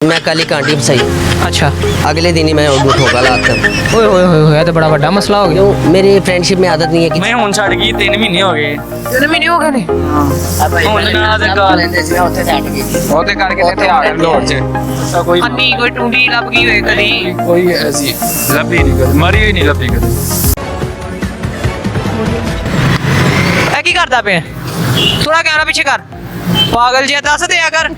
मैं कल ही कांटी फसाई, अच्छा अगले दिन ही मैं उनको ठोका लाता। ओए होए होए होए, तो बड़ा बड़ा मसला हो गया। क्यों? मेरी फ्रेंडशिप में आदत नहीं है कि मैं ਹੁਣ ਛੱਡ ਗਈ 3 ਮਹੀਨੇ ਹੋ ਗਏ। 3 ਮਹੀਨੇ ਹੋ ਗਏ ਨੇ। ਹੁਣ ਨਾ ਦੇ ਘਰ ਉਹਦੇ ਕਰਕੇ ਤੇ ਇੱਥੇ ਆ ਗਏ ਲੋੜ ਚ ਕੋਈ ਅੰਨੀ ਕੋਈ ਟੁੰਡੀ ਲੱਭ ਗਈ ਹੋਏ ਕਦੀ। ਕੋਈ ਐਸੀ ਲੱਭੀ ਨਹੀਂ ਕਦੇ, ਮਰੀ ਹੋਈ ਨਹੀਂ ਲੱਭੀ ਕਦੇ। ਇਹ ਕੀ ਕਰਦਾ ਪਿਆ? ਥੋੜਾ ਕੈਮਰਾ ਪਿੱਛੇ ਕਰ, ਪਾਗਲ ਜਿਹਾ ਦੱਸ ਦਿਆ ਕਰ।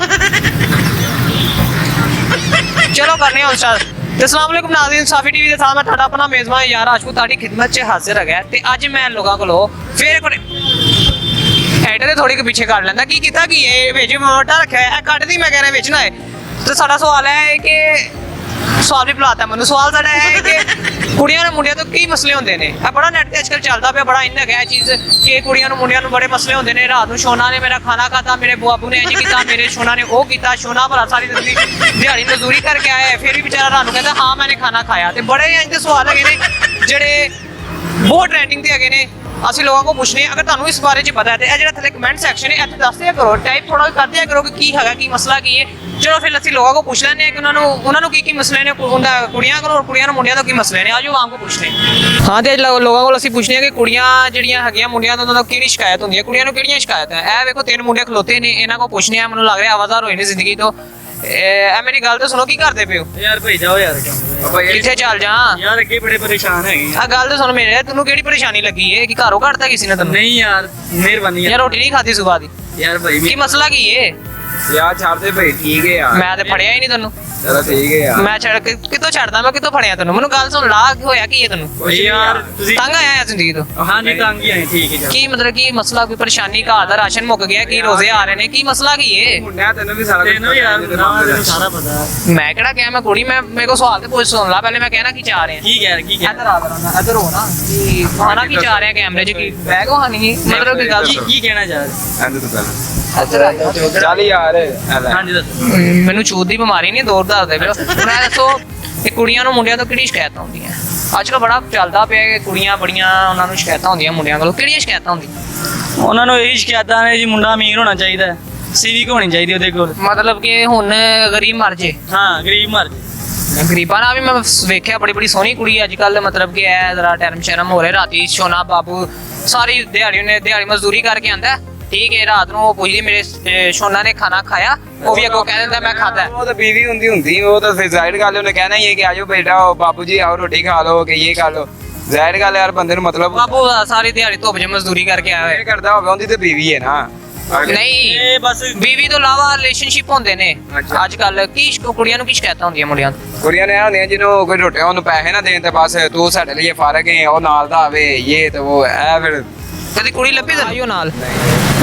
ਚਲੋ ਕਰਨੇ ਹਾਂ ਸਟਾਰਟ। ਤੇ ਅਸਲਾਮ ਵਾਲੇਕੁਮ ਨਾਜ਼ਰੀਨ, ਸਾਫੀ ਟੀਵੀ ਦੇ ਸਾਥ ਮੈਂ ਤੁਹਾਡਾ ਆਪਣਾ ਮੇਜ਼ਬਾਨ ਯਾਰ ਰਾਜਪੂਤ ਤੁਹਾਡੀ ਖਿਦਮਤ 'ਚ ਹਾਜ਼ਰ ਹੈਗਾ। ਤੇ ਅੱਜ ਮੈਂ ਲੋਕਾਂ ਕੋਲੋਂ ਫੇਰ ਇੱਕ ਐਡਰ ਦੇ ਥੋੜੀ ਕੁ ਪਿੱਛੇ ਕਰ ਲੈਂਦਾ। ਕੀ ਕੀਤਾ ਕਿ ਇਹ ਵਿੱਚ ਮੋਟਾ ਰੱਖਿਆ ਹੈ, ਇਹ ਕੱਢਦੀ ਮੈਂ ਕਹਿ ਰਿਹਾ ਵਿੱਚ ਨਾ ਹੈ। ਤੇ ਸਾਡਾ ਸਵਾਲ ਹੈ ਕਿ ਸਵਾਲ ਵੀ ਬੁਲਾਤਾ ਮੈਨੂੰ। ਸਵਾਲ ਸਾਡਾ ਹੈ ਕਿ ਕੁੜੀਆਂ ਨੂੰ ਮੁੰਡਿਆਂ ਤੋਂ ਕੀ ਮਸਲੇ ਹੁੰਦੇ ਨੇ। ਇਹ ਬੜਾ ਨੈਟ ਤੇ ਅੱਜਕੱਲ ਚੱਲਦਾ ਪਿਆ, ਬੜਾ ਇੰਨਾ ਹੈ ਚੀਜ਼ ਕਿ ਕੁੜੀਆਂ ਨੂੰ ਮੁੰਡਿਆਂ ਨੂੰ ਬੜੇ ਮਸਲੇ ਹੁੰਦੇ ਨੇ। ਰਾਤ ਨੂੰ ਸ਼ੋਨਾ ਨੇ ਮੇਰਾ ਖਾਣਾ ਖਾਤਾ, ਮੇਰੇ ਬਾਬੂ ਨੇ ਇੰਜ ਕੀਤਾ, ਮੇਰੇ ਸ਼ੋਨਾ ਨੇ ਉਹ ਕੀਤਾ। ਸ਼ੋਨਾ ਭਲਾ ਸਾਰੀ ਜ਼ਿੰਦਗੀ ਦਿਹਾੜੀ ਮਜ਼ਦੂਰੀ ਕਰਕੇ ਆਇਆ ਹੈ, ਫਿਰ ਵੀ ਵਿਚਾਰਾ ਰਾਤ ਨੂੰ ਕਹਿੰਦਾ ਹਾਂ ਮੈंने ਖਾਣਾ ਖਾਇਆ। ਤੇ ਬੜੇ ਇੰਜ ਦੇ ਸਵਾਲ ਹੈਗੇ ਨੇ ਜਿਹੜੇ ਬਹੁਤ ਟ੍ਰੈਂਡਿੰਗ ਤੇ ਹੈਗੇ ਨੇ। ਅਸੀਂ ਲੋਕਾਂ ਕੋਲ ਪੁੱਛਨੇ ਅਗਰ ਤੁਹਾਨੂੰ ਇਸ ਬਾਰੇ 'ਚ ਪਤਾ ਹੈ ਤੇ ਇਹ ਜਿਹੜਾ ਥੱਲੇ ਕਮੈਂਟ ਸੈਕਸ਼ਨ ਹੈ ਇੱਥੇ ਦੱਸ ਦਿਆ ਕਰੋ, ਟਾਈਪ ਥੋੜਾ ਕਰ ਦਿਆ ਕਰੋ ਕਿ ਕੀ ਹੈਗਾ, ਕੀ ਮਸਲਾ ਕੀ ਹੈ। ਚਲੋ ਫਿਰ ਅਸੀਂ ਲੋਕਾਂ ਕੋਲ ਪੁੱਛ ਲੈਂਦੇ ਹਾਂ ਕਿ ਉਹਨਾਂ ਨੂੰ ਕੀ ਮਸਲੇ ਨੇ, ਕੁੜੀਆਂ ਕੋਲ, ਕੁੜੀਆਂ ਨੂੰ ਮੁੰਡਿਆਂ ਤੋਂ ਕੀ ਮਸਲੇ ਨੇ। ਆਜੋ ਆਮ ਕੋ ਪੁੱਛਦੇ ਹਾਂ। ਤੇ ਲੋਕਾਂ ਕੋਲ ਅਸੀਂ ਪੁੱਛਦੇ ਹਾਂ ਕਿ ਕੁੜੀਆਂ ਜਿਹੜੀਆਂ ਹੈਗੀਆਂ ਮੁੰਡਿਆਂ ਤੋਂ ਉਹਨਾਂ ਨੂੰ ਕਿਹੜੀ ਸ਼ਿਕਾਇਤ ਹੁੰਦੀ ਹੈ, ਕੁੜੀਆਂ ਨੂੰ ਕਿਹੜੀਆਂ ਸ਼ਿਕਾਇਤ ਹੈ। ਇਹ ਵੇਖੋ 3 ਮੁੰਡੇ ਖਲੋਤੇ ਨੇ, ਇਹਨਾਂ ਕੋਲ ਪੁੱਛਨੇ ਆ। ਮੈਨੂੰ ਲੱਗ ਰਿਹਾ ਆਵਾਜ਼ਾਰ ਹੋਏ ਨੇ ਜ਼ਿੰਦਗੀ ਤੋਂ। ਇਹ ਮੇਰੀ ਗੱਲ ਤਾਂ ਸੁਣੋ, ਕੀ ਕਰਦੇ ਪਏ ਹੋ? ਯਾਰ ਭਈ ਜਾਓ ਯਾਰ ਕਿੱਥੇ ਚੱਲ ਜਾ ਯਾਰ ਅੱਗੇ ਬੜੇ ਪਰੇਸ਼ਾਨ ਹੈਗੇ ਆ। ਗੱਲ ਤਾਂ ਸੁਣ ਮੇਰੇ, ਤੈਨੂੰ ਕਿਹੜੀ ਪਰੇਸ਼ਾਨੀ ਲੱਗੀ ਹੈ? ਕਿ ਘਰੋਂ ਕੱਢਤਾ ਕਿਸੇ ਨੇ ਤੈਨੂੰ? ਨਹੀਂ ਯਾਰ ਮਿਹਰਬਾਨੀ ਯਾਰ ਰੋਟੀ ਨਹੀਂ ਖਾਧੀ ਸੁਬਾਹ ਦੀ? ਯਾਰ ਭਾਈ ਕੀ ਮਸਲਾ ਕੀ ਹੈ? ਯਾਰ ਛੱਡ ਦੇ ਭਾਈ, ਠੀਕ ਹੈ ਯਾਰ। ਮੈਂ ਤੇ ਫੜਿਆ ਹੀ ਨਹੀਂ ਤੈਨੂੰ। ਚਲੋ ਠੀਕ ਹੈ ਯਾਰ। ਮੈਂ ਕਿੱਥੋਂ ਛੱਡਦਾ, ਮੈਂ ਕਿੱਥੋਂ ਫੜਿਆ ਤੈਨੂੰ? ਮੈਨੂੰ ਗੱਲ ਸੁਣ, ਲਾਗ ਹੋਇਆ ਕੀ ਹੈ ਤੈਨੂੰ? ਯਾਰ ਤੁਸੀਂ ਤੰਗ ਆਇਆ ਜ਼ਿੰਦਗੀ ਤੋਂ? ਹਾਂਜੀ ਤੰਗ ਹੀ ਆਏ। ਠੀਕ ਹੈ ਕੀ ਮਤਲਬ ਕੀ ਮਸਲਾ? ਕੋਈ ਪਰੇਸ਼ਾਨੀ? ਘਰ ਦਾ ਰਾਸ਼ਨ ਮੁੱਕ ਗਿਆ? ਕੀ ਰੋਜ਼ੇ ਆ ਰਹੇ ਨੇ? ਕੀ ਮਸਲਾ ਕੀ ਹੈ? ਮੁੰਡਿਆ ਤੈਨੂੰ ਵੀ ਸਾਰਾ ਤੈਨੂੰ ਯਾਰ ਤੈਨੂੰ ਸਾਰਾ ਪਤਾ। ਮੈਂ ਕਿਹੜਾ ਕਿਹਾ ਮੈਂ ਕੁੜੀ? ਮੈਂ ਮੇਰੇ ਕੋਲ ਸਵਾਲ ਤੇ ਪੁੱਛ ਸੁਣ ਲਾ ਪਹਿਲੇ। ਮੈਂ ਕਹਿਣਾ ਕੀ ਚਾਹ ਰਹੇ ਆ? ਕੀ ਕਹਿ ਕੀ ਕਹਿ ਇੱਧਰ ਆ ਜਰਾ, ਇੱਧਰ ਹੋ ਨਾ। ਕੀ ਖਾਣਾ ਕੀ ਚਾਹ ਰਹੇ ਆ ਕੈਮਰੇ 'ਚ? ਕੀ ਬੈਗ ਹਾਨੀ ਮਤਲਬ ਕੀ ਗੱਲ? ਕੀ ਕਹਿਣਾ ਚਾਹ ਰਹੇ? ਐਂਡ ਤੋਂ ਪਹਿਲਾਂ ਚੱਲ ਯਾਰ। ਹਾਂਜੀ ਦੱਸੋ। ਮੈਨੂੰ ਚੂਤ ਦੀ ਬਿਮਾਰੀ ਨਹੀਂ, ਦੌਰ ਦੱਸਦੇ ਪਿਓ। ਮੈਂ ਦੱਸੋ ਇਹ ਕੁੜੀਆਂ ਨੂੰ ਮੁੰਡਿਆਂ ਤੋਂ ਕਿਹੜੀ ਸ਼ਿਕਾਇਤਾਂ ਹੁੰਦੀਆਂ? ਅੱਜ ਕੱਲ੍ਹ ਬੜਾ ਚੱਲਦਾ ਪਿਆ ਕਿ ਕੁੜੀਆਂ ਬੜੀਆਂ ਉਹਨਾਂ ਨੂੰ ਸ਼ਿਕਾਇਤਾਂ ਹੁੰਦੀਆਂ ਮੁੰਡਿਆਂ ਕੋਲੋਂ। ਕਿਹੜੀਆਂ ਸ਼ਿਕਾਇਤਾਂ ਹੁੰਦੀਆਂ? ਉਹਨਾਂ ਨੂੰ ਇਹੀ ਸ਼ਿਕਾਇਤਾਂ ਨੇ ਜੀ, ਮੁੰਡਾ ਅਮੀਰ ਹੋਣਾ ਚਾਹੀਦਾ, ਸਿਵਿਕ ਹੋਣੀ ਚਾਹੀਦੀ ਉਹਦੇ ਕੋਲ। ਮਤਲਬ ਕਿ ਹੁਣ ਗਰੀਬ ਮਰ ਜੇ? ਹਾਂ ਗਰੀਬ ਮਰ ਜੇ। ਗਰੀਬਾਂ ਨਾਲ ਵੀ ਮੈਂ ਵੇਖਿਆ ਬੜੀ ਸੋਹਣੀ ਕੁੜੀ ਅੱਜ ਕੱਲ, ਮਤਲਬ ਕਿ ਇਹ ਜ਼ਰਾ ਟਰਮ ਸ਼ਰਮ ਹੋ ਰਿਹਾ। ਰਾਤੀ ਸੋਨਾ ਬਾਬੂ ਸਾਰੀ ਦਿਹਾੜੀ ਮਜ਼ਦੂਰੀ ਕਰਕੇ ਆਂਦਾ, ਠੀਕ ਹੈ। ਰਾਤ ਨੂੰ ਉਹ ਪੁੱਛਦੀ ਮੇਰੇ ਸੋਨਾ ਨੇ ਖਾਣਾ ਖਾਇਆ, ਉਹ ਵੀ ਅੱਗੋਂ ਕਹਿ ਦਿੰਦਾ ਮੈਂ ਖਾਦਾ। ਉਹ ਤਾਂ ਬੀਵੀ ਹੁੰਦੀ ਉਹ ਤਾਂ ਫਿਰ ਜ਼ਾਹਿਰ ਗੱਲ ਉਹਨੇ ਕਹਿਣਾ ਹੀ ਹੈ ਕਿ ਆਜੋ ਬੇਟਾ ਬਾਬੂ ਜੀ ਆਓ ਰੋਟੀ ਖਾ ਲਓ ਕਿ ਇਹ ਖਾ ਲਓ। ਜ਼ਾਹਿਰ ਗੱਲ ਯਾਰ ਬੰਦੇ ਨੂੰ ਮਤਲਬ ਬਾਬੂ ਸਾਰੀ ਦਿਹਾੜੀ ਧੁੱਪ 'ਚ ਮਜ਼ਦੂਰੀ ਕਰਕੇ ਆਇਆ ਇਹ ਕਰਦਾ ਹੋਵੇ, ਉਹਦੀ ਤੇ ਬੀਵੀ ਹੈ ਨਾ। ਹੋਇਆ। ਨਹੀਂ ਇਹ ਬਸ ਬੀਵੀ ਤੋਂ ਇਲਾਵਾ ਰਿਲੇਸ਼ਨਸ਼ਿਪ ਹੁੰਦੇ ਨੇ ਅੱਛਾ। ਅੱਜ ਕੱਲ। ਕੀ ਕੁੜੀਆਂ ਨੂੰ ਕੀ ਸ਼ਿਕਾਇਤਾਂ ਹੁੰਦੀਆਂ ਮੁੰਡਿਆਂ ਤੋਂ? ਕੁੜੀਆਂ ਨੇ ਹੁੰਦੀਆਂ ਜਿਹਨੂੰ ਕੋਈ ਰੋਟੀ ਉਹਨੂੰ ਪੈਸੇ ਨਾ ਦੇਣ ਤੇ ਬਸ ਤੂੰ ਸਾਡੇ ਲਈ ਫਾਰਗ ਹੈ, ਉਹ ਨਾਲ ਦਾ ਆਵੇ ਇਹ ਤੇ ਉਹ ਐ। ਫਿਰ ਕਦੀ ਕੁੜੀ ਲੱਭੀ ਤਾਂ ਆਇਓ ਨਾਲ,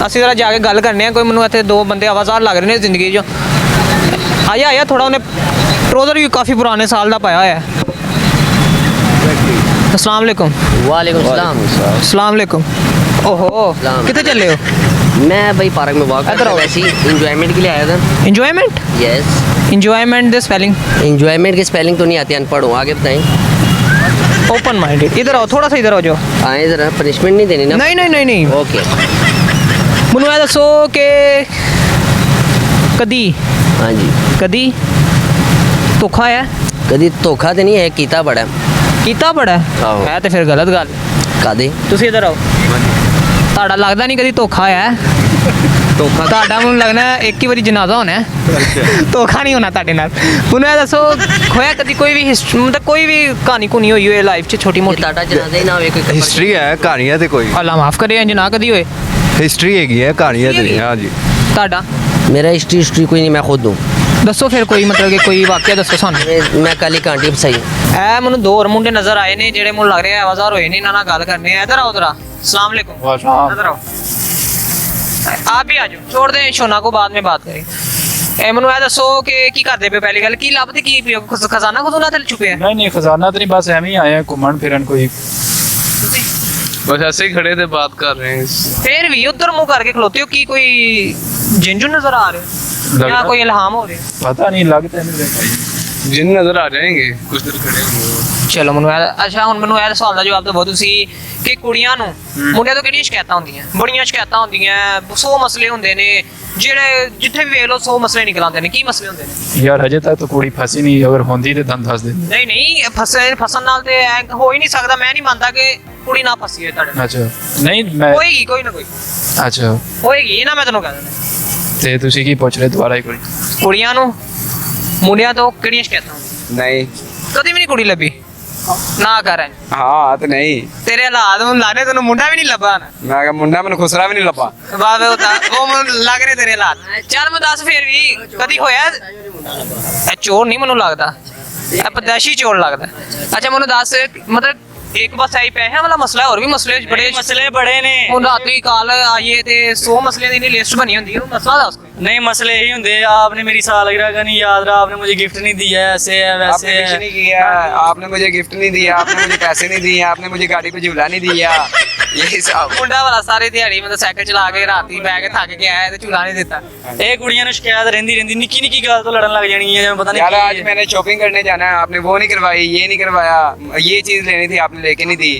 ਅਸੀਂ ਜ਼ਰਾ ਜਾ ਕੇ ਗੱਲ ਕਰਨੇ ਆ। ਕੋਈ ਮੈਨੂੰ ਇੱਥੇ 2 ਬੰਦੇ ਆਵਾਜ਼ਾਰ ਲੱਗ ਰਹੇ ਨੇ ਜ਼ਿੰਦਗੀ 'ਚ। ਆਇਆ ਥੋੜਾ, ਉਹਨੇ ਟਰੋਜ਼ਰ ਵੀ ਕਾਫੀ ਪੁਰਾਣੇ ਸਾਲ ਦਾ ਪਾਇਆ ਹੋਇਆ। अस्सलाम वालेकुम। वालेकुम सलाम। अस्सलाम वालेकुम। ओहो कितने चले हो? मैं भाई पार्क में वॉक इधर आओ। वैसे ही इंजॉयमेंट के लिए आया था। Enjoyment? Yes. Enjoyment the spelling? Enjoyment की स्पेलिंग तो नहीं आती, अनपढ़ हूँ। आगे बताएं। Open minded. इधर आओ, थोड़ा सा इधर आओ जाओ। आए जरा, पनिशमेंट नहीं देनी ना? नहीं ओके। ਮੈਨੂੰ ਇਹ ਦੱਸੋ ਕਿ ਕਦੀ हाँ जी। ਧੋਖਾ ਹੈ? कभी धोखा तो नहीं है, कीता बड़ा ਕੀਤਾ ਬੜਾ ਆਹੋ। ਹੈ ਤੇ ਫਿਰ ਗਲਤ ਗੱਲ। कादे ਤੁਸੀਂ ਇੱਧਰ ਆਓ। ਤੁਹਾਡਾ ਲੱਗਦਾ ਨਹੀਂ ਕਦੀ ਧੋਖਾ ਹੈ? धोखा ਤੁਹਾਡਾ ਮੈਨੂੰ ਲੱਗਦਾ ਇੱਕ ਹੀ ਵਾਰੀ ਜਨਾਜ਼ਾ ਹੋਣਾ ਹੈ। ਧੋਖਾ ਨਹੀਂ ਹੋਣਾ ਤੁਹਾਡੇ ਨਾਲ। ਮੈਨੂੰ ਇਹ ਦੱਸੋ ਖੋਇਆ ਕਦੀ ਕੋਈ ਵੀ ਮਤਲਬ ਕੋਈ ਵੀ ਕਹਾਣੀ ਕੁਣੀ ਹੋਈ ਹੋਏ ਲਾਈਫ 'ਚ ਛੋਟੀ ਮੋਟੀ? टाटा जनाजा ही ना होवे कोई खबर। ਹਿਸਟਰੀ ਹੈ, ਕਹਾਣੀਆਂ ਤੇ ਕੋਈ ਅੱਲਾ ਮਾਫ ਕਰੇ ਇੰਜ ਨਾ ਕਦੀ ਹੋਏ। ਹਿਸਟਰੀ ਹੈਗੀ ਹੈ, ਕਹਾਣੀਆਂ ਤੇ ਨਹੀਂ। ਹਾਂਜੀ ਤੁਹਾਡਾ मेरा हिस्ट्री कोई नहीं, मैं खुद हूँ। ਦੱਸੋ ਫਿਰ ਕੋਈ ਮਤਲਬ ਕਿ ਕੋਈ ਵਾਕਿਆ ਦੱਸੋ ਸਾਨੂੰ। मैं कल ही कांटी फसाई। ਇਹ ਮੈਨੂੰ 2 ਹੋਰ ਮੁੰਡੇ ਨਜ਼ਰ ਆਏ ਨੇ ਜਿਹੜੇ ਮੈਨੂੰ ਲੱਗ ਰਿਹਾ ਆਵਾਜ਼ਾਰ ਹੋਏ ਨੇ, ਇਹਨਾਂ ਨਾਲ ਗੱਲ ਕਰਨੀ ਹੈ। ਇੱਧਰ ਆਓ ਜ਼ਰਾ। अस्सलाम वालेकुम। इधर आओ। आप भी आ जाओ, छोड़ दें शोना को, बाद में बात करें। ਇਹ ਮੈਨੂੰ ਇਹ ਦੱਸੋ ਕਿ ਕੀ ਕਰਦੇ ਪਏ? ਪਹਿਲੀ ਗੱਲ ਕੀ ਲੱਭਦੇ, ਕੀ ਪਏ ਹੋ? ਖਜ਼ਾਨਾ ਖੁਜ਼ਾਨਾ ਤੇ ਛੁਪਿਆ? नहीं खजाना तो नहीं, बस एम ही आए हैं घूमन फिरन कोई। बस ऐसे ही खड़े थे बात कर रहे हैं। ਫਿਰ ਵੀ ਉਧਰ ਮੂੰਹ ਕਰਕੇ ਖਲੋਤੇ ਹੋ, ਕੀ ਕੋਈ ਜਿੰਜੂ ਨਜ਼ਰ ਆ ਰਹੇ ਹੋ ਜਾਂ ਕੋਈ ਇਲਹਾਮ ਹੋ ਰਿਹਾ? पता नहीं लगता नहीं देखा। जिन नजर आ जाएंगे कुछ देर खड़े होंगे। ਚਲੋ ਮੈਨੂੰ ਅੱਛਾ ਹੁਣ ਮੈਨੂੰ ਇਹ ਸਵਾਲ ਦਾ ਜਵਾਬ ਦਿਓ ਤੁਸੀਂ ਕਿ ਕੁੜੀਆਂ ਨੂੰ ਮੁੰਡਿਆਂ ਤੋਂ ਕਿਹੜੀਆਂ ਸ਼ਿਕਾਇਤਾਂ ਹੁੰਦੀਆਂ? ਬੜੀਆਂ ਸ਼ਿਕਾਇਤਾਂ ਹੁੰਦੀਆਂ, 100 ਮਸਲੇ ਹੁੰਦੇ ਨੇ। ਜਿਹੜੇ ਜਿੱਥੇ ਵੀ ਵੇਖ ਲਓ 100 ਮਸਲੇ ਨਿਕਲ ਆਉਂਦੇ ਨੇ, ਕੀ ਮਸਲੇ ਹੁੰਦੇ ਨੇ? ਯਾਰ ਹਜੇ ਤੱਕ ਤਾਂ ਕੁੜੀ ਫਸੀ ਨਹੀਂ, ਅਗਰ ਹੁੰਦੀ ਤੇ ਤੁਹਾਨੂੰ ਦੱਸ ਦਿੰਦੇ। ਨਹੀਂ ਨਹੀਂ, ਫਸਣ ਨਾਲ ਤੇ ਐਂ ਹੋ ਹੀ ਨਹੀਂ ਸਕਦਾ। ਮੈਂ ਨਹੀਂ ਮੰਨਦਾ ਕਿ ਕੁੜੀ ਨਾ ਫਸੀ ਹੈ ਤੁਹਾਡੇ ਨਾਲ। ਅੱਛਾ ਨਹੀਂ ਮੈਂ ਹੋਏਗੀ ਕੋਈ ਨਾ ਕੋਈ, ਅੱਛਾ ਹੋਏਗੀ, ਇਹ ਨਾ ਮੈਂ ਤੈਨੂੰ ਕਹਿ ਦਿੰਦਾ। ਤੇ ਤੁਸੀਂ ਕੀ ਪੁੱਛ ਰਹੇ ਦੁਬਾਰਾ ਇੱਕ ਵਾਰੀ? ਕੁੜੀਆਂ ਨੂੰ ਮੁੰਡਿਆਂ ਤੋਂ ਕਿਹੜੀਆਂ ਸ਼ਿਕਾਇਤਾਂ ਹੁੰਦੀਆਂ? ਨਹੀਂ ਕਦੀ ਵੀ ਨਹੀਂ ਕੁੜੀ ਲੱਭੀ ਨਾ ਕਰ ਐਂ। ਹਾਂ ਤੇ ਨਹੀਂ, ਤੇਰੇ ਹਾਲਾਤ ਹੁਣ ਲਾਣੇ, ਤੈਨੂੰ ਮੁੰਡਾ ਵੀ ਨਹੀਂ ਲੱਭਾ ਨਾ। ਮੈਂ ਕਿਹਾ ਮੁੰਡਾ ਮੈਨੂੰ ਖੁਸਰਾ ਵੀ ਨਹੀਂ ਲੱਭਾ। ਬਾਬੇ ਉਹ ਮੈਨੂੰ ਲੱਗ ਰਹੇ ਤੇਰੇ ਹਾਲਾਤ। ਚੱਲ ਮੈਂ ਦੱਸ ਫੇਰ ਵੀ ਕਦੀ ਹੋਇਆ? ਇਹ ਚੋਰ ਨਹੀਂ ਮੈਨੂੰ ਲੱਗਦਾ, ਇਹ ਪਦੈਸ਼ੀ ਚੋਰ ਲੱਗਦਾ। ਅੱਛਾ ਮੈਨੂੰ ਦੱਸ, ਮਤਲਬ ਇੱਕ ਬਸ ਆਈ ਪੈਸਿਆਂ ਵਾਲਾ ਮਸਲਾ, ਹੋਰ ਵੀ ਮਸਲੇ ਬੜੇ ਮਸਲੇ ਬੜੇ ਨੇ। ਹੁਣ ਰਾਤੀ ਕਾਲ ਆਈਏ ਤੇ 100 ਮਸਲਿਆਂ ਦੀ ਲਿਸਟ ਬਣੀ ਹੁੰਦੀ है, मसला ਦੱਸ ਕੋਈ। नहीं मसले यही होंगे, आपने मेरी सालगिरह का नहीं याद रहा, आपने मुझे गिफ्ट नहीं दिया, ऐसे है वैसे आपने कुछ है। नहीं किया, आपने मुझे गिफ्ट नहीं दिया, आपने मुझे पैसे नहीं दिए, आपने मुझे गाड़ी पे झूला नहीं दिया, यही सब। ਮੁੰਡਾ ਵਾਲਾ ਸਾਰੀ ਦਿਹਾੜੀ ਮਤਲਬ ਸਾਈਕਲ ਚਲਾ ਕੇ ਰਾਤੀ ਬੈ ਕੇ ਥੱਕ ਕੇ ਆਇਆ ਤੇ ਝੂਲਾ ਨਹੀਂ ਦਿੱਤਾ। ਇਹ ਕੁੜੀਆਂ ਨੂੰ ਸ਼ਿਕਾਇਤ ਰਹਿੰਦੀ ਰਹਿੰਦੀ, ਨਿੱਕੀ ਨਿੱਕੀ ਗੱਲ ਤੋਂ ਲੜਨ ਲੱਗ ਜਾਣੀ ਹੈ, ਜਿਵੇਂ ਪਤਾ यार आज नहीं मैंने शॉपिंग करने जाना है, आपने वो नहीं करवाई, ये नहीं करवाया, ये चीज लेनी थी आपने लेके नहीं दी।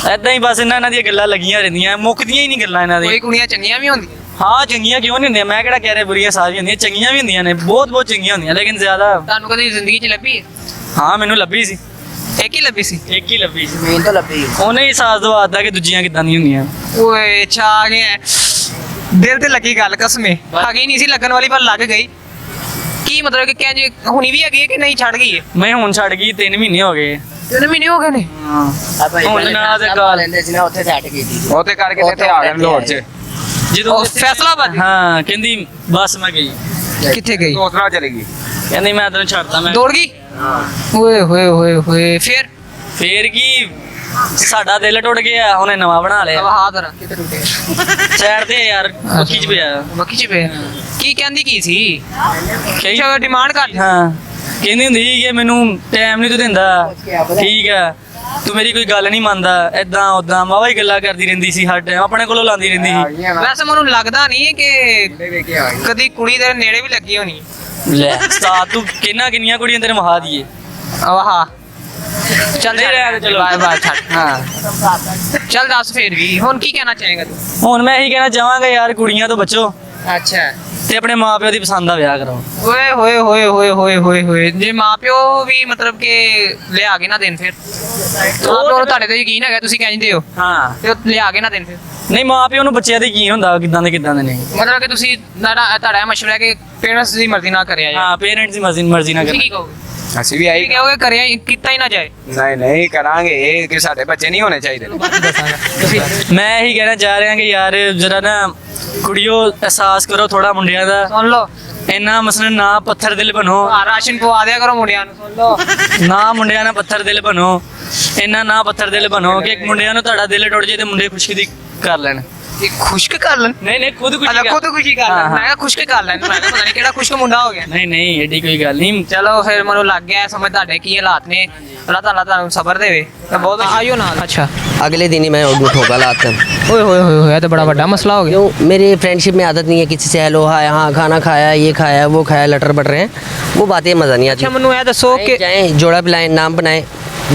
ਐਦਾਂ ਹੀ ਬਸ ਇਹਨਾਂ ਦੀਆਂ ਗੱਲਾਂ ਲੱਗੀਆਂ ਰਹਿੰਦੀਆਂ, ਮੁੱਕਦੀਆਂ ਹੀ ਨਹੀਂ ਗੱਲਾਂ ਇਹਨਾਂ ਕੋਈ ਦੀ। ਕੁੜੀਆਂ ਚੰਗੀਆਂ ਵੀ ਹੁੰਦੀਆਂ। ਹਾਂ ਚੰਗੀਆਂ ਕਿਉਂ ਨਹੀਂ ਹੁੰਦੀਆਂ, ਮੈਂ ਕਿਹੜਾ ਕਹਿ ਰਿਹਾ ਬੁਰੀਆਂ ਸਾਰੀਆਂ ਹੁੰਦੀਆਂ, ਚੰਗੀਆਂ ਵੀ ਹੁੰਦੀਆਂ ਨੇ, ਬਹੁਤ ਬਹੁਤ ਚੰਗੀਆਂ ਹੁੰਦੀਆਂ, ਲੇਕਿਨ ਜ਼ਿਆਦਾ। ਤੁਹਾਨੂੰ ਕਦੀ ਜ਼ਿੰਦਗੀ 'ਚ ਲੱਭੀ ਹੈ? ਹਾਂ ਮੈਨੂੰ ਲੱਭੀ ਸੀ, ਇੱਕ ਹੀ ਲੱਭੀ ਸੀ? ਇੱਕ ਹੀ ਲੱਭੀ ਸੀ। ਜ਼ਮੀਨ ਤੋਂ ਲੱਭੀ ਉਹਨੇ ਹੀ ਸਾਥ ਦਵਾਤਾ ਕਿ ਦੂਜੀਆਂ ਕਿੱਦਾਂ ਦੀਆਂ ਹੁੰਦੀਆਂ। ਓਏ ਛਾ ਗਿਆ, ਦਿਲ ਤੇ ਲੱਗੀ ਗੱਲ ਕਸਮੇ। ਹੈਗੀ ਨਹੀਂ ਸੀ ਲੱਗਣ ਵਾਲੀ ਪਰ ਲੱਗ ਗਈ। ਕੀ ਮਤਲਬ ਕਿ ਕਿੰਜ ਹੁਣੀ ਵੀ ਹੈਗੀ ਹੈ ਕਿ ਨਹੀਂ ਛੱਡ ਗਈ ਹੈ? ਮੈਂ ਹੁਣ ਛੱਡ ਗਈ, 3 ਮਹੀਨੇ ਹੋ ਗਏ। 3 ਮਹੀਨੇ ਹੋ ਗਏ ਨੇ? ਹੁਣ ਨਾ ਤੇ ਕਾਲ ਲੈਂਦੇ ਸੀ ਨਾ ਉੱਥੇ ਛੱਡ ਗਈ ਸੀ। ਉਹ ਤੇ ਕਰਕੇ ਤੇ ਆ ਗਏ ਲੋੜ 'ਚ। ਜਦੋਂ ਉਹ ਫੈਸਲਾਬਾਦ? ਹਾਂ ਕਹਿੰਦੀ ਬਸ ਮੈਂ ਗਈ, ਕਿੱਥੇ ਗਈ? ਦੂਸਰਾ ਚਲੇਗੀ। ਕਹਿੰਦੀ ਮੈਂ ਤੈਨੂੰ ਛੱਡਦਾ। ਮੈਂ ਦੌੜ ਗਈ? ਓਏ ਹੋਏ ਹੋਏ ਹੋਏ, ਫਿਰ? ਫੇਰ ਕੀ, ਸਾਡਾ ਦਿਲ ਟੁੱਟ ਗਿਆ, ਉਹਨੇ ਨਵਾਂ ਬਣਾ ਲਿਆ। ਹਾਦਰ ਕਿੱਥੇ ਟੁੱਟੇ? ਸਾਈਡ ਤੇ ਯਾਰ ਮੱਖੀ ਚ ਪਿਆ। ਮੱਖੀ ਚ ਪਿਆ? ਕੀ ਕਹਿੰਦੀ ਕੀ ਸੀ? ਕਹੀ ਅੱਛਾ ਡਿਮਾਂਡ ਕਰ। ਹਾਂ ਕਹਿੰਦੀ ਹੁੰਦੀ ਸੀ ਕਿ ਮੈਨੂੰ ਟਾਈਮ ਨਹੀਂ ਤੂੰ ਦਿੰਦਾ, ਠੀਕ ਹੈ, ਤੂੰ ਮੇਰੀ ਕੋਈ ਗੱਲ ਨਹੀਂ ਮੰਨਦਾ, ਏਦਾਂ ਉਦਾਂ ਵਾਵਾ ਹੀ ਗੱਲਾਂ ਕਰਦੀ ਰਹਿੰਦੀ ਸੀ, ਹਰ ਟਾਈਮ ਆਪਣੇ ਕੋਲੋਂ ਲਾਉਂਦੀ ਰਹਿੰਦੀ ਸੀ। ਵੈਸੇ ਮੈਨੂੰ ਲੱਗਦਾ ਨਹੀਂ ਕਿ ਕਦੀ ਕੁੜੀ ਦੇ ਨੇੜੇ ਵੀ ਲੱਗੀ ਹੋਣੀ। ਲੈ ਉਸਤਾਦ ਤੂੰ ਕਿੰਨੀਆਂ ਕੁੜੀਆਂ ਤੇਰੇ ਮਹਾ ਦੀਏ। ਆਹਾ ਚੱਲ ਨਹੀਂ ਰਹਿਣ ਦੇ, ਚਲੋ। ਬਾਏ ਬਾਏ ਛੱਡ। ਹਾਂ ਚੱਲ ਦੱਸ ਫੇਰ ਵੀ ਹੁਣ ਕੀ ਕਹਿਣਾ ਚਾਹੇਗਾ ਤੂੰ? ਹੁਣ ਮੈਂ ਇਹੀ ਕਹਿਣਾ ਚਾਹਾਂਗਾ ਯਾਰ, ਕੁੜੀਆਂ ਤੋਂ ਬਚੋ ਅੱਛਾ ਤੇ ਆਪਣੇ ਮਾਪਿਓ ਦੀ ਪਸੰਦ ਦਾ ਵਿਆਹ ਕਰਾਓ। ਓਏ ਹੋਏ ਹੋਏ ਹੋਏ ਹੋਏ ਹੋਏ ਹੋਏ, ਜੇ ਮਾਪਿਓ ਵੀ ਮਤਲਬ ਕਿ ਲਿਆ ਕੇ ਨਾ ਦੇਣ ਫਿਰ? ਮਾਪਿਓ ਨੂੰ ਤੁਹਾਡੇ ਤੇ ਯਕੀਨ ਹੈਗਾ, ਤੁਸੀਂ ਕਹਿੰਦੇ ਹੋ, ਹਾਂ ਤੇ ਉਹ ਲਿਆ ਕੇ ਨਾ ਦੇਣ ਫਿਰ? ਨਹੀਂ ਮਾਪਿਓ ਨੂੰ ਬੱਚਿਆਂ ਦੇ ਕੀ ਹੁੰਦਾ, ਕਿੱਦਾਂ ਦੇ ਨਹੀਂ। ਮਤਲਬ ਕਿ ਤੁਸੀਂ ਤੁਹਾਡਾ ਮਸ਼ਵਰਾ ਹੈ ਕਿ ਪੇਰੈਂਟਸ ਦੀ ਮਰਜ਼ੀ ਨਾਲ ਕਰਿਆ ਜਾਏ। ਹਾਂ ਪੇਰੈਂਟਸ ਦੀ ਮਰਜ਼ੀ ਨਾ ਤੁਸੀਂ ਕੀ ਕਰੋ। ਕਹੋਗੇ? ਅਸੀਂ ਵੀ ਆਈ ਤੁਸੀਂ ਕਹੋਗੇ ਕਰਿਆ ਕੀਤਾ ਹੀ ਨਾ ਜਾਏ? ਨਹੀਂ ਨਹੀਂ ਕਰਾਂਗੇ, ਇਹ ਕਿ ਸਾਡੇ ਬੱਚੇ ਨਹੀਂ ਹੋਣੇ ਚਾਹੀਦੇ। ਮੈਂ ਇਹੀ ਕਹਿਣਾ ਚਾਹ ਰਿਹਾ ਕਿ ਯਾਰ ਜਰਾ ਨਾ ਕੁੜੀਓ ਅਹਿਸਾਸ ਕਰੋ ਥੋੜਾ ਮੁੰਡਿਆਂ ਦਾ। ਸੁਣ ਲਓ, ਇੰਨਾ ਮਸਲਨ ਨਾ ਪੱਥਰ ਦਿਲ ਬਣੋ, ਰਾਸ਼ਨ ਪਵਾ ਦਿਆ ਕਰੋ ਮੁੰਡਿਆਂ ਨੂੰ। ਸੁਣ ਲਓ, ਨਾ ਮੁੰਡਿਆਂ ਨਾਲ ਪੱਥਰ ਦਿਲ ਬਣੋ, ਇੰਨਾ ਨਾ ਪੱਥਰ ਦਿਲ ਬਣੋ ਕਿ ਮੁੰਡਿਆਂ ਨੂੰ ਤੁਹਾਡਾ ਦਿਲ ਟੁੱਟ ਜੇ ਤੇ ਮੁੰਡੇ ਖੁਸ਼ਕੀ ਕਰ ਲੈਣ। ਇਹ ਖੁਸ਼ਕ ਕਰ ਲੈਣ? ਨਹੀਂ ਖੁਦ ਅੱਛਾ ਖੁਦ ਖੁਸ਼ੀ ਕਰ ਲੈਣ। ਮੈਂ ਕਿਹਾ ਖੁਸ਼ਕ ਕਰ ਲੈਣ, ਮੈਂ ਕਿਹਾ ਪਤਾ ਨਹੀਂ ਕਿਹੜਾ ਖੁਸ਼ਕ ਮੁੰਡਾ ਹੋ ਗਿਆ। ਨਹੀਂ ਐਡੀ ਕੋਈ ਗੱਲ ਨਹੀਂ। ਚਲੋ ਫਿਰ ਮੈਨੂੰ ਲੱਗ ਗਿਆ ਸਮਝ ਤੁਹਾਡੇ ਕੀ ਹਾਲਾਤ ਨੇ। ਅੱਲਾਹ ਤਾਲਾ ਤੁਹਾਨੂੰ ਸਬਰ ਦੇਵੇ। ਤਾਂ ਬਹੁਤ ਆਇਓ ਨਾਲ। ਅੱਛਾ अगले दिन ही मैं उनको ठोका लाता ਓਏ ਹੋਏ ਹੋਏ ਹੋਇਆ ਤਾਂ ਬੜਾ ਵੱਡਾ ਮਸਲਾ ਹੋ ਗਿਆ। क्यों मेरी फ्रेंडशिप में आदत नहीं है किसी से हेलो हाय हाँ खाना खाया ये खाया वो खाया लटर बट रहे हैं वो बातें मज़ा नहीं आती। ਅੱਛਾ ਮੈਨੂੰ ਇਹ ਦੱਸੋ ਕਿ जाएं जोड़ा पिलाएं नाम बनाए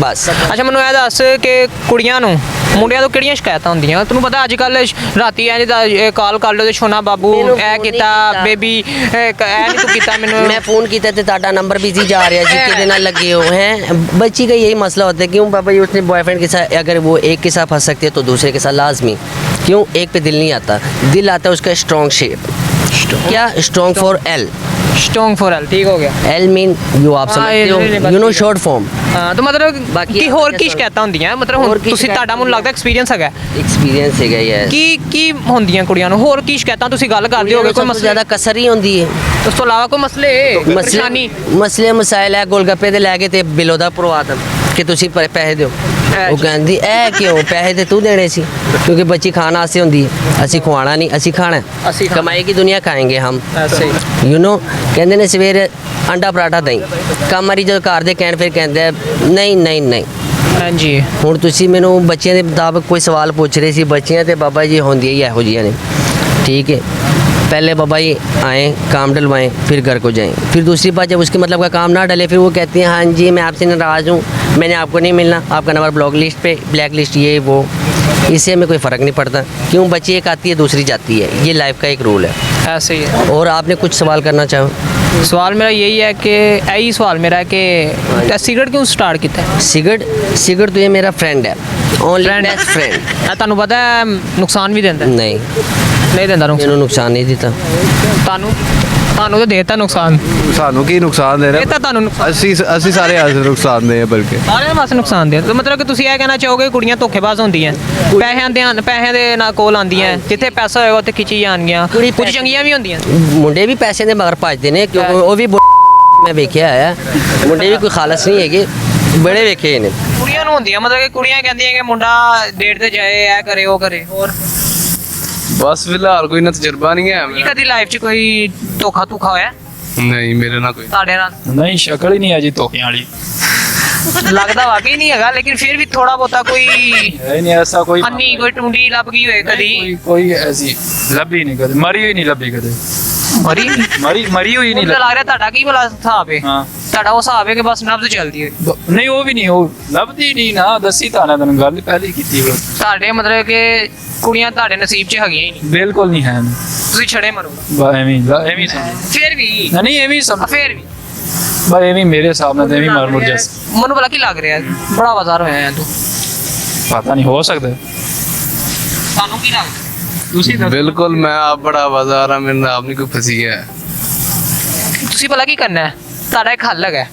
बस। ਅੱਛਾ ਮੈਨੂੰ ਇਹ ਦੱਸ ਕਿ ਕੁੜੀਆਂ ਨੂੰ ਮੁੰਡਿਆਂ ਤੋਂ ਕਿਹੜੀਆਂ ਸ਼ਿਕਾਇਤਾਂ ਹੁੰਦੀਆਂ? ਤੈਨੂੰ ਪਤਾ ਅੱਜ ਕੱਲ ਰਾਤੀ ਐਂ ਜਿੱਦਾਂ ਕਾਲ ਕਰ ਲਓ ਤੇ ਸੋਨਾ ਬਾਬੂ ਮੈਨੂੰ ਇਹ phone ਕੀਤਾ, ਨਹੀਂ ਕੀਤਾ। ਬੇਬੀ ਇਹ ਨਹੀਂ ਤੂੰ ਕੀਤਾ ਮੈਨੂੰ। मैं फ़ोन किया तो ताटा नंबर बिजी जा रहा है जिसके दिन लगे हो हैं। बच्ची का यही मसला होता है क्यों पापा जी उसने बॉयफ्रेंड के साथ अगर वो एक के साथ फंस सकती है तो दूसरे के साथ लाजमी क्यों एक पे दिल नहीं आता। दिल आता है उसका स्ट्रॉन्ग शेप क्या strong for L strong for L ठीक हो गया। एल मीन यू आप समझते हो यू नो शॉर्ट फॉर्म। ਹਾਂ ਤਾਂ ਮਤਲਬ ਬਾਕੀ ਕੀ ਹੋਰ ਕੀ ਸ਼ਿਕਾਇਤਾਂ ਹੁੰਦੀਆਂ? ਮਤਲਬ ਹੋਰ ਹੁਣ ਕੀ ਤੁਸੀਂ ਤੁਹਾਡਾ ਮੈਨੂੰ ਲੱਗਦਾ ਐਕਸਪੀਰੀਅੰਸ ਹੈਗਾ, एक्सपीरियंस है ये ਕੀ ਹੁੰਦੀਆਂ ਕੁੜੀਆਂ ਨੂੰ? ਹੋਰ ਕੀ ਸ਼ਿਕਾਇਤਾਂ ਤੁਸੀਂ ਗੱਲ ਕਰਦੇ ਹੋਗੇ? ਕੋਈ ਮਸਲਾ ज़्यादा कसर ही होती है ਉਸ ਤੋਂ ਇਲਾਵਾ ਕੋਈ ਮਸਲੇ ਪਰੇਸ਼ਾਨੀ? ਮਸਲੇ ਮਸਾਇਲ ਹੈ ਗੋਲਗੱਪੇ ਤੇ ਲੈ ਕੇ ਤੇ ਬਿੱਲੋ ਦਾ ਪ੍ਰਵਾਦਮ ਕਿ ਤੁਸੀਂ ਪੈਸੇ ਦਿਓ। ਉਹ ਕਹਿੰਦੀ ਐ ਕਿਉਂ ਪੈਸੇ ਤੇ ਤੂੰ ਦੇਣੇ ਸੀ ਕਿਉਂਕਿ ਬੱਚੀ ਖਾਣ ਵਾਸਤੇ ਹੁੰਦੀ ਹੈ ਅਸੀਂ ਖਵਾਉਣਾ ਨਹੀਂ ਅਸੀਂ ਖਾਣਾ ਅਸੀਂ ਖਾਣਾ। ਕਮਾਈ ਕੀ ਦੁਨੀਆ ਖਾਏਂਗੇ ਹਮ ਐਸੇ ਯੂ نو ਕਹਿੰਦੇ ਨੇ ਸਵੇਰੇ ਅੰਡਾ ਪਰਾਠਾ ਦਹੀਂ ਕੰਮ ਵਾਲੀ ਜਦੋਂ ਘਰ ਦੇ ਕਹਿਣ ਫਿਰ ਕਹਿੰਦੇ ਆ, ਨਹੀਂ ਨਹੀਂ ਨਹੀਂ। ਹਾਂਜੀ ਹੁਣ ਤੁਸੀਂ ਮੈਨੂੰ ਬੱਚਿਆਂ ਦੇ ਮੁਤਾਬਕ ਕੋਈ ਸਵਾਲ ਪੁੱਛ ਰਹੇ ਸੀ ਬੱਚਿਆਂ ਤੇ ਬਾਬਾ ਜੀ ਹੁੰਦੀਆਂ ਹੀ ਇਹੋ ਜਿਹੀਆਂ ਨੇ ठीक है। पहले बाबा जी आएँ काम डलवाएँ फिर घर को जाएँ फिर दूसरी बात जब उसके मतलब का काम ना डले फिर वो कहती हैं हाँ जी मैं आपसे नाराज़ हूँ मैंने आपको नहीं मिलना आपका नंबर ब्लॉक लिस्ट पे ब्लैक लिस्ट ये वो इससे हमें कोई फ़र्क नहीं पड़ता क्यों बच्ची एक आती है दूसरी जाती है ये लाइफ का एक रूल है। ऐसे ही है। और आपने कुछ सवाल करना चाहो? सवाल मेरा यही है कि यही सवाल मेरा है कि सिगरेट क्यों स्टार्ट किया है? सिगरेट तो ये मेरा फ्रेंड है, ओनली बेस्ट फ्रेंड। ਤੁਹਾਨੂੰ ਪਤਾ ਹੈ ਨੁਕਸਾਨ ਵੀ ਦਿੰਦਾ नहीं, ਨਹੀਂ ਦਿੰਦਾ ਨੁਕਸਾਨ मैंने नुकसान नहीं दिता। ਤੁਹਾਨੂੰ ਤਾਂ ਦੇਤਾ ਨੁਕਸਾਨ ਸਾਨੂੰ ਕੀ ਨੁਕਸਾਨ ਦੇ ਇਹ ਤਾਂ ਤੁਹਾਨੂੰ ਨੁਕਸਾਨ ਅਸੀਂ ਸਾਰੇ ਆਸ ਨੁਕਸਾਨ ਦੇ ਆ ਬਲਕਿ ਸਾਰਿਆਂ ਵਾਸਤੇ ਨੁਕਸਾਨ ਦੇ ਤਾਂ ਮਤਲਬ ਕਿ ਤੁਸੀਂ ਇਹ ਕਹਿਣਾ ਚਾਹੋਗੇ ਕੁੜੀਆਂ ਧੋਖੇਬਾਜ਼ ਹੁੰਦੀਆਂ ਪੈਸਿਆਂ ਦੇ ਨਾਲ ਕੋਲ ਆਉਂਦੀਆਂ ਜਿੱਥੇ ਪੈਸਾ ਹੋਏਗਾ ਉੱਥੇ ਖਿੱਚੀ ਜਾਣਗੀਆਂ ਕੁਝ ਚੰਗੀਆਂ ਵੀ ਹੁੰਦੀਆਂ ਮੁੰਡੇ ਵੀ ਪੈਸੇ ਦੇ ਮਗਰ ਭੱਜਦੇ ਨੇ ਕਿਉਂਕਿ ਉਹ ਵੀ ਮੈਂ ਵੇਖਿਆ ਹੈ, ਮੁੰਡੇ ਵੀ ਕੋਈ ਖਾਲਸ ਨਹੀਂ ਹੈਗੇ, ਬੜੇ ਵੇਖੇ ਨੇ। ਕੁੜੀਆਂ ਨੂੰ ਹੁੰਦੀਆਂ ਮਤਲਬ ਕਿ ਕੁੜੀਆਂ ਕਹਿੰਦੀਆਂ ਕਿ ਮੁੰਡਾ ਡੇਟ ਤੇ ਜਾਏ ਇਹ ਕਰੇ ਉਹ ਕਰੇ ਹੋਰ ਬਸ ਫਿਲਹਾਲ ਕੋਈ ਨਾ ਤਜਰਬਾ ਨਹੀਂ ਹੈ ਕੀ ਮੇਰਾ। ਕਦੀ ਲਾਈਫ 'ਚ ਕੋਈ ਧੋਖਾ ਧੁਖਾ ਹੋਇਆ ਨਹੀਂ ਮੇਰੇ ਨਾਲ ਕੋਈ। ਤੁਹਾਡੇ ਨਾਲ ਨਹੀਂ ਸ਼ਕਲ ਹੀ ਨਹੀਂ ਹੈ ਜੀ ਧੋਖਿਆਂ ਵਾਲੀ ਲੱਗਦਾ ਵਾਕਈ ਨਹੀਂ ਹੈਗਾ ਲੇਕਿਨ ਫਿਰ ਵੀ ਥੋੜਾ ਬਹੁਤਾ ਕੋਈ ਹੈ ਨਹੀਂ ਐਸਾ ਕੋਈ ਅੰਨੀ ਕੋਈ ਟੁੰਡੀ ਲੱਭ ਗਈ ਹੋਏ ਕਦੀ ਕੋਈ ਐਸੀ ਲੱਭੀ ਨਹੀਂ ਕਦੇ, ਮਰੀ ਹੋਈ ਨਹੀਂ ਲੱਭੀ ਕਦੇ, ਮਰੀ ਮਰੀ ਹੋਈ ਨਹੀਂ ਮੈਨੂੰ ਲੱਗ ਰਿਹਾ ਤੁਹਾਡਾ ਕੀ ਭਲਾ ਹਿਸਾਬ ਹੈ ਹਾਂ ਤੁਹਾਡਾ ਉਹ ਹਿਸਾਬ ਹੈ ਕਿ ਬਸ ਨਬਜ਼ ਚੱਲਦੀ ਹੈ ਨਹੀਂ ਉਹ ਵੀ ਨਹੀਂ, ਉਹ ਲੱਭਦੀ ਨਹੀਂ ਨਾ, ਦੱਸੀ ਤਾਂ ਨਾ ਤੈਨੂੰ ਗੱਲ ਪਹਿਲੇ ਕੀਤੀ ਉਹ। ਤੁਹਾਡੇ ਮਤਲਬ ਕਿ ਕੁੜੀਆਂ ਤੁਹਾਡੇ ਨਸੀਬ 'ਚ ਹੈਗੀਆਂ ਹੀ ਨਹੀਂ ਬਿਲਕੁਲ ਨਹੀਂ ਹੈ, ਤੁਸੀਂ ਛੜੇ ਮਰੋ ਐਵੇਂ ਹੀ ਸਮਝ ਫਿਰ ਵੀ ਨਹੀਂ ਐਵੇਂ ਹੀ ਸਮਝ ਫਿਰ ਵੀ ਬਸ ਐਵੇਂ ਮੇਰੇ ਹਿਸਾਬ ਨਾਲ ਤਾਂ ਐਵੇਂ ਮਾਰ ਮੁਰ ਜੈਸ ਮੈਨੂੰ ਭਲਾ ਕੀ ਲੱਗ ਰਿਹਾ ਬੜਾ ਬਾਜ਼ਾਰ ਹੋਇਆ ਹੈ ਤੂੰ ਪਤਾ ਨਹੀਂ ਹੋ ਸਕਦਾ ਤੁਹਾਨੂੰ ਕੀ ਲੱਗਦਾ ਤੁਸੀਂ ਬਿਲਕੁਲ ਮੈਂ ਆਪ ਬੜਾ ਬਾਜ਼ਾਰ ਆ, ਮੇਰੇ ਨਾਲ ਆਪ ਨਹੀਂ ਕੋਈ ਫਸੀ ਹੈ। ਤੁਸੀਂ ਭਲਾ ਕੀ ਕਰਨਾ ਹੈ ਤੁਹਾਡਾ ਇੱਕ ਹੱਲ ਹੈਗਾ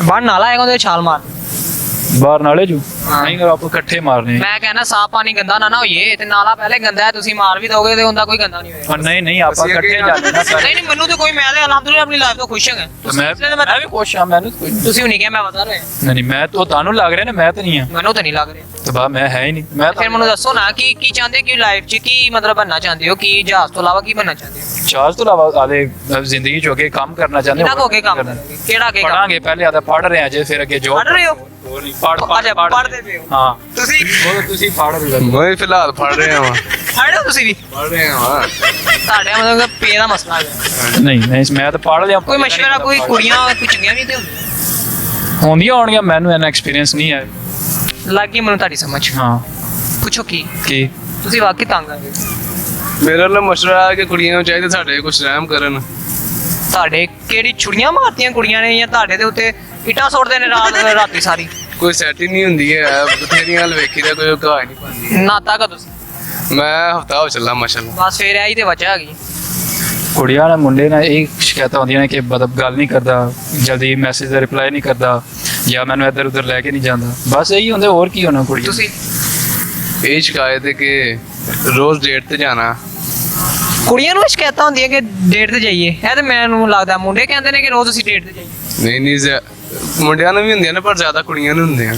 ਬਾਹਰ ਨਾਲਾ ਆਏਗਾ ਉਹਦੇ ਛਾਲ ਮਾਰ ਬਾਹਰ ਨਾਲੇ ਜੂ ਨਹੀਂ ਕਰ ਆਪਾਂ ਇਕੱਠੇ ਮਾਰਨੇ ਆ। ਮੈਂ ਕਹਿੰਦਾ ਸਾਫ ਪਾਣੀ ਗੰਦਾ ਨਾ ਹੋਈਏ ਤੇ ਨਾਲਾ ਪਹਿਲੇ ਗੰਦਾ ਹੈ ਤੁਸੀਂ ਮਾਰ ਵੀ ਦੋਗੇ ਤੇ ਉਹਦਾ ਕੋਈ ਗੰਦਾ ਨਹੀਂ ਹੋਏਗਾ ਪਰ ਨਹੀਂ ਆਪਾਂ ਅਸੀਂ ਅੱਗੇ ਇਕੱਠੇ ਜਾਂਦੇ ਨਾ ਸਾਰੇ। ਨਹੀਂ ਮੈਨੂੰ ਤਾਂ ਕੋਈ ਮੈਂ ਤੇ ਅਲਹਮਦੁਲਿਲਾ ਆਪਣੀ ਲਾਈਫ ਤੋਂ ਖੁਸ਼ ਹਾਂ ਮੈਂ ਵੀ ਖੁਸ਼ ਹਾਂ, ਮੈਨੂੰ ਕੋਈ ਤੁਸੀਂ ਨਹੀਂ ਕਿਹਾ ਮੈਂ ਬਤਾ ਰਿਹਾ ਨਹੀਂ ਮੈਂ ਤਾਂ ਤੁਹਾਨੂੰ ਲੱਗ ਰਿਹਾ ਨਾ, ਮੈਂ ਤਾਂ ਨਹੀਂ ਆ ਮੈਨੂੰ ਤਾਂ ਨਹੀਂ ਲੱਗ ਰਿਹਾ ਤੇ ਬਾ ਮੈਂ ਹੈ ਹੀ ਨਹੀਂ, ਮੈਂ ਫਿਰ ਮੈਨੂੰ ਦੱਸੋ ਨਾ ਕਿ ਕੀ ਚਾਹੁੰਦੇ ਕਿ ਲਾਈਫ 'ਚ ਕੀ ਮਤਲਬ ਬਣਨਾ ਚਾਹੁੰਦੇ ਹੋ ਕੀ ਜਹਾਜ਼ ਤੋਂ ਇਲਾਵਾ ਕੀ ਬਣਨਾ ਚਾਹੁੰਦੇ ਹੋ ਚਾਰਜ ਤੋਂ ਇਲਾਵਾ ਆਦੇ ਜ਼ਿੰਦਗੀ ਚ ਅੱਗੇ ਕੰਮ ਕਰਨਾ ਚਾਹੁੰਦੇ ਕਿਹੜਾ ਕੋ ਕੇ ਕੰਮ ਕਰੋਗੇ? ਕਿਹੜਾ ਕੇ ਕੰਮ ਪੜਾਂਗੇ ਪਹਿਲੇ ਆਦਾ ਪੜ ਰਹੇ ਆ ਜੇ ਫਿਰ ਅੱਗੇ ਜੋਬ ਪੜ ਰਹੇ ਹੋ ਹੋਰ ਨਹੀਂ ਪੜ ਅੱਛਾ ਪੜਦੇ ਪਏ ਹੋ ਹਾਂ ਤੁਸੀਂ ਉਹ ਤੁਸੀਂ ਪੜ ਰਹੇ ਹੋ ਮੈਂ ਫਿਲਹਾਲ ਪੜ ਰਿਹਾ ਹਾਂ ਪੜ੍ਹਦੇ ਹੋ ਤੁਸੀਂ ਵੀ ਪੜ ਰਿਹਾ ਹਾਂ। ਤੁਹਾਡੇ ਮਤਲਬ ਕਿ ਪੇ ਦਾ ਮਸਲਾ ਹੈ ਨਹੀਂ ਮੈਂ ਤਾਂ ਪੜ ਲਿਆ ਕੋਈ ਮਸ਼ਵਰਾ ਕੋਈ ਕੁੜੀਆਂ ਕੋਈ ਚੰਗੀਆਂ ਵੀ ਤੇ ਹੁੰਦੀਆਂ ਹੁੰਦੀਆਂ ਹੋਣਗੀਆਂ, ਮੈਨੂੰ ਇਹਨਾਂ ਐਕਸਪੀਰੀਅੰਸ ਨਹੀਂ ਹੈ। ਲੱਗ ਗਈ ਮੈਨੂੰ ਤੁਹਾਡੀ ਸਮਝ ਹਾਂ ਪੁੱਛੋ ਕੀ ਕੀ ਤੁਸੀਂ ਵਾਕਈ ਤੰਗ ਆ ਗਏ ਮੇਰਾ ਨਾਲ ਮਸ਼ਵਰਾ ਹੈ ਕਿ ਕੁੜੀਆਂ ਨੂੰ ਚਾਹੀਦਾ ਸਾਡੇ ਕੁਝ ਰਹਿਮ ਕਰਨ। ਤੁਹਾਡੇ ਕਿਹੜੀ ਛੁੜੀਆਂ ਮਾਰਤੀਆਂ ਕੁੜੀਆਂ ਨੇ ਜਾਂ ਤੁਹਾਡੇ ਦੇ ਉੱਤੇ ਇੱਟਾਂ ਸੁੱਟਦੇ ਨੇ ਰਾਤੀ ਸਾਰੀ ਕੋਈ ਸੈਟ ਹੀ ਨਹੀਂ ਹੁੰਦੀ ਹੈ, ਬਥੇਰੀਆਂ ਹਾਲ ਵੇਖੀ ਦਾ ਕੋਈ ਘਾਹ ਨਹੀਂ ਪਾਉਂਦੀ। ਨਾਤਾ ਕਾ ਤੁਸੀਂ ਮੈਂ ਹਫਤਾ ਹੋ ਚੱਲਾ ਮਾਸ਼ਾਅੱਲਾ। ਬਸ ਫੇਰ ਆਈ ਤੇ ਵਜ੍ਹਾ ਹੈਗੀ ਕੁੜੀਆਂ ਨਾਲ ਮੁੰਡੇ ਨਾਲ ਇਹ ਸ਼ਿਕਾਇਤਾਂ ਹੁੰਦੀਆਂ ਨੇ ਕਿ ਮਤਲਬ ਗੱਲ ਨਹੀਂ ਕਰਦਾ, ਜਲਦੀ ਮੈਸੇਜ ਦਾ ਰਿਪਲਾਈ ਨਹੀਂ ਕਰਦਾ ਜਾਂ ਮੈਨੂੰ ਇੱਧਰ ਉੱਧਰ ਲੈ ਕੇ ਨਹੀਂ ਜਾਂਦਾ, ਬਸ ਇਹੀ ਹੁੰਦਾ, ਹੋਰ ਕੀ ਹੋਣਾ ਕੁੜੀ। ਤੁਸੀਂ ਇਹ ਸ਼ਿਕਾਇਤ ਹੈ ਕਿ ਰੋਜ਼ ਡੇਟ ਤੇ ਜਾਣਾ। ਕੁੜੀਆਂ ਨੂੰ ਸ਼ਿਕਾਇਤਾਂ ਹੁੰਦੀਆਂ ਕਿ ਡੇਟ ਤੇ ਜਾਈਏ, ਇਹ ਤੇ ਮੈਨੂੰ ਲੱਗਦਾ ਮੁੰਡੇ ਕਹਿੰਦੇ ਨੇ ਕਿ ਰੋਜ਼ ਅਸੀਂ ਡੇਟ ਤੇ ਜਾਈਏ ਨਹੀਂ ਮੁੰਡਿਆਂ ਨੂੰ ਵੀ ਹੁੰਦੀਆਂ ਨੇ ਪਰ ਜ਼ਿਆਦਾ ਕੁੜੀਆਂ ਨੂੰ ਹੁੰਦੀਆਂ।